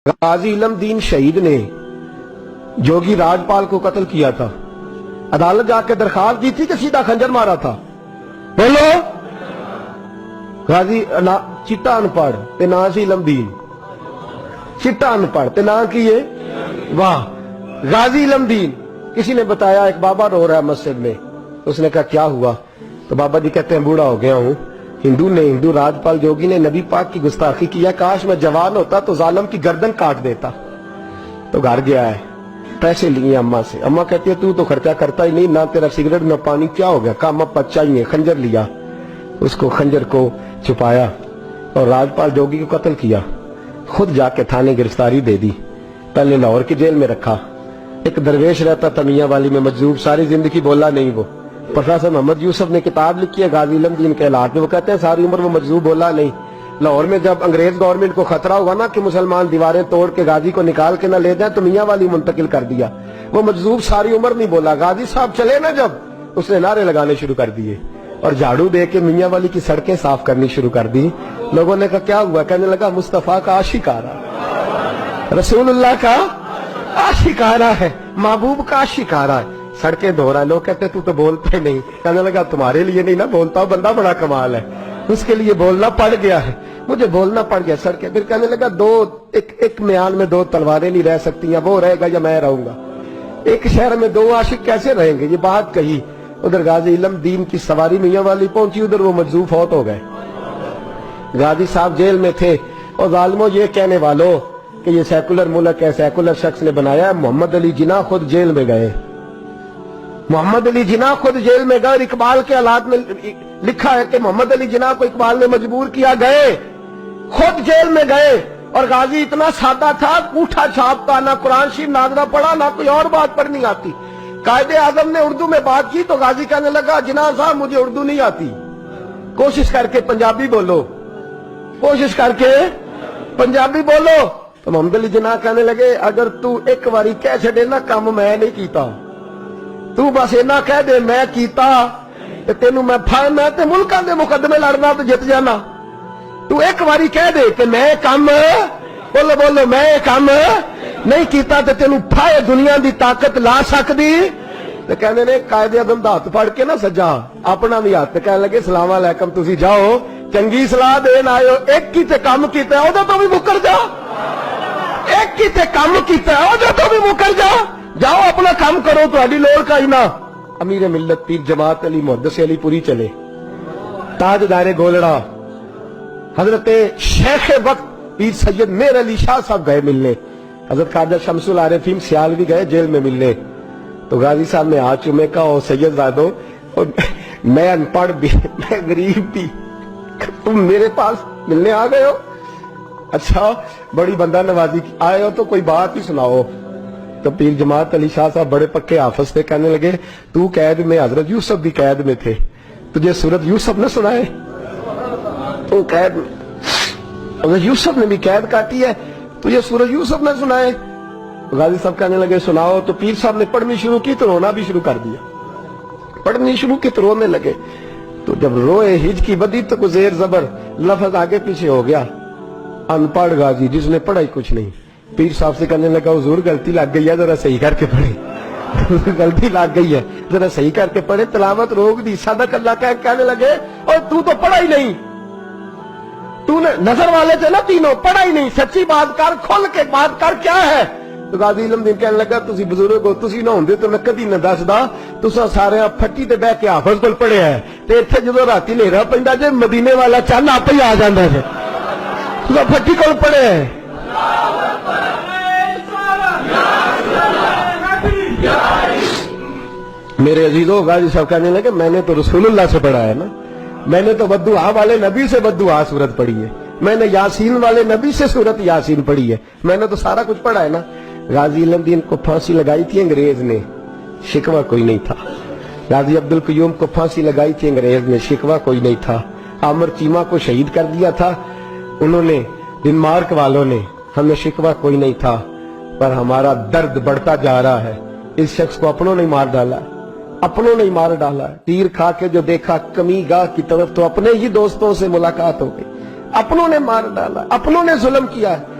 غازی علم دین شہید نے جوگی راجپال کو قتل کیا تھا. عدالت جا کے درخواست دی تھی کہ سیدھا خنجر مارا تھا. بولو. غازی چٹا ان پڑھ تے نا سی علم دین, چٹا ان پڑھ تے نا کیے. واہ. غازی علم دین. کسی نے بتایا ایک بابا رو رہا ہے مسجد میں. اس نے کہا کیا ہوا؟ تو بابا جی کہتے ہیں بوڑھا ہو گیا ہوں. ہندو راجپال جوگی نے نبی پاک کی گستاخی کیا, کاش میں جوان ہوتا تو ظالم کی گردن کاٹ دیتا. تو گھر گیا ہے, پیسے لیے اماں سے. اماں کہتی ہے تو خرچہ کرتا ہی نہیں, نہ تیرا سگریٹ نہ پانی, کیا ہو گیا؟ کہا اماں بچہ ہی ہے. خنجر لیا, اس کو خنجر کو چھپایا اور راجپال جوگی کو قتل کیا. خود جا کے تھانے گرفتاری دے دی. پہلے لاہور کی جیل میں رکھا. ایک درویش رہتا تھا میاں والی میں مجذوب, ساری زندگی بولا نہیں. وہ پروفیسر محمد یوسف نے کتاب لکھی ہے غازی علم دین کے حالات میں. وہ کہتے ہیں ساری عمر وہ مجذوب بولا نہیں. لاہور میں جب انگریز گورنمنٹ کو خطرہ ہوا نا کہ مسلمان دیواریں توڑ کے غازی کو نکال کے نہ لے جائیں, تو میاں والی منتقل کر دیا. وہ مجذوب ساری عمر نہیں بولا. غازی صاحب چلے نا جب, اس نے نعرے لگانے شروع کر دیے اور جھاڑو دے کے میاں والی کی سڑکیں صاف کرنی شروع کر دی. لوگوں نے کہا کیا ہوا؟ کہنے لگا مصطفیٰ کا عاشق آ رہا, رسول اللہ کا عاشق آ رہا ہے, محبوب کا عاشق آ رہا ہے, سڑکیں دھو رہا ہے. لوگ کہتے تو بولتے نہیں. کہنے لگا تمہارے لیے نہیں نا بولتا ہوں, بندہ بڑا کمال ہے, اس کے لیے بولنا پڑ گیا ہے, مجھے بولنا پڑ گیا سڑکیں. پھر کہنے لگا ایک میان میں دو تلواریں نہیں رہ سکتی ہیں, وہ رہے گا یا میں رہوں گا. ایک شہر میں دو عاشق کیسے رہیں گے؟ یہ بات کہی. ادھر غازی علم دین کی سواری میاں والی پہنچی, ادھر وہ مجذوب فوت ہو گئے. غازی صاحب جیل میں تھے. اور ظالموں یہ کہنے والوں کہ یہ سیکولر ملک ہے, سیکولر شخص نے بنایا ہے. محمد علی جناح خود جیل میں گئے. محمد علی جناح خود جیل میں گئے. اور اقبال کے حالات میں لکھا ہے کہ محمد علی جناح کو اقبال نے مجبور کیا, گئے خود جیل میں گئے. اور غازی اتنا سادہ تھا, انگوٹھا چھاپتا, نہ قرآن شریف ناظرہ پڑھا, نہ کوئی اور بات پڑھنی آتی. قائد اعظم نے اردو میں بات کی تو غازی کہنے لگا جناح صاحب مجھے اردو نہیں آتی, کوشش کر کے پنجابی بولو, کوشش کر کے پنجابی بولو. تو محمد علی جناح کہنے لگے اگر تو ایک باری کہہ چھڑے نا کام میں نہیں کیتا, تو بس اینا کہہ دے میں کیتا تے تینوں میں تے ملکاں دے مقدمے لڑنا تو جت جانا. تو ایک باری کہہ دے کہ میں کام, بولو میں کام نہیں کیتا تے تینوں پھائے دنیا دی طاقت لا سکدی. تے کہنے نے قائد اعظم دا ہاتھ پھڑ کے نا سجا اپنا بھی ہاتھ, کہنے لگے السلام علیکم تسی جاؤ, چنگی صلاح دین آئے, ایک کی تے کام کیتا ہے اودے تو بھی مکر جا, ایک کی تے کام کیتا ہے اودے تو بھی مکر جا, جاؤ اپنا کام کرو, تہاڈی لوڑ کا ہی نہ. امیر ملت پیر جماعت علی محدث علی پوری چلے, تاجدار گولڑا حضرت شیخ وقت پیر سید میر علی شاہ صاحب گئے ملنے. حضرت خواجہ شمس العارفین سیالوی گئے جیل میں ملنے. تو غازی صاحب نے ہاتھ چومے کا, اور سید زادو میں ان پڑھ بھی, میں غریب بھی, تم میرے پاس ملنے آ گئے ہو, اچھا بڑی بندہ نوازی آئے ہو تو کوئی بات ہی سناؤ. تو پیر جماعت علی شاہ صاحب بڑے پکے حافظ تھے, کہنے لگے تو قید میں, حضرت یوسف بھی قید میں تھے, تجھے سورت یوسف نہ سنائے؟ تو قید میں, حضرت یوسف نے بھی قید کاٹی ہے, تجھے سورت یوسف نہ سنائے؟ غازی صاحب کہنے لگے سناؤ. تو پیر صاحب نے پڑھنی شروع کی تو رونا بھی شروع کر دیا, پڑھنی شروع کی تو رونے لگے. تو جب روئے ہج کی بدی تو کوئی زیر زبر لفظ آگے پیچھے ہو گیا. ان پڑھ غازی جس نے پڑھا ہی کچھ نہیں. پیر صاحب سے کہنے لگا حضور غلطی لگ گئی ہے, ذرا صحیح کر کے پڑھے, غلطی لگ گئی ہے ذرا صحیح کر کے پڑھے, تلاوت روک دی. صدق اللہ کہنے لگے اور تو پڑھا ہی نہیں, تو نے نظر والے تھے نا تینوں, پڑھا ہی نہیں, سچی بات کر, کھل کے بات کر, کیا ہے؟ تو غازی علم دین کہنے لگا تسی بزرگ ہو, تسی نہ ہوندے تو میں کدی نہ دسدا, تساں سارے پھٹی تے بیٹھ کے حافظ کول پڑھیا ہے, تے ایتھے جدوں راتی ہنیرا پیندا جے مدینے والا چن آپ ہی آ جاندا ہے, تساں پھٹی کول پڑھیا ہے. میرے عزیزو, غازی صاحب کہنے لگے میں نے تو رسول اللہ سے پڑھا ہے نا, میں نے تو بددعا والے نبی سے بددعا سورت پڑھی ہے, میں نے یاسین والے نبی سے سورت یاسین پڑھی ہے, میں نے تو سارا کچھ پڑھا ہے نا. غازی علم دین کو پھانسی لگائی تھی انگریز نے, شکوہ کوئی نہیں تھا. غازی عبدالقیوم کو پھانسی لگائی تھی انگریز نے, شکوہ کوئی نہیں تھا. عامر چیمہ کو شہید کر دیا تھا انہوں نے, ڈنمارک والوں نے, ہمیں شکوہ کوئی نہیں تھا. پر ہمارا درد بڑھتا جا رہا ہے. اس شخص کو اپنوں نے مار ڈالا, اپنوں نے مار ڈالا. تیر کھا کے جو دیکھا کمی گاہ کی طرف تو اپنے ہی دوستوں سے ملاقات ہو گئی, اپنوں نے مار ڈالا, اپنوں نے ظلم کیا ہے.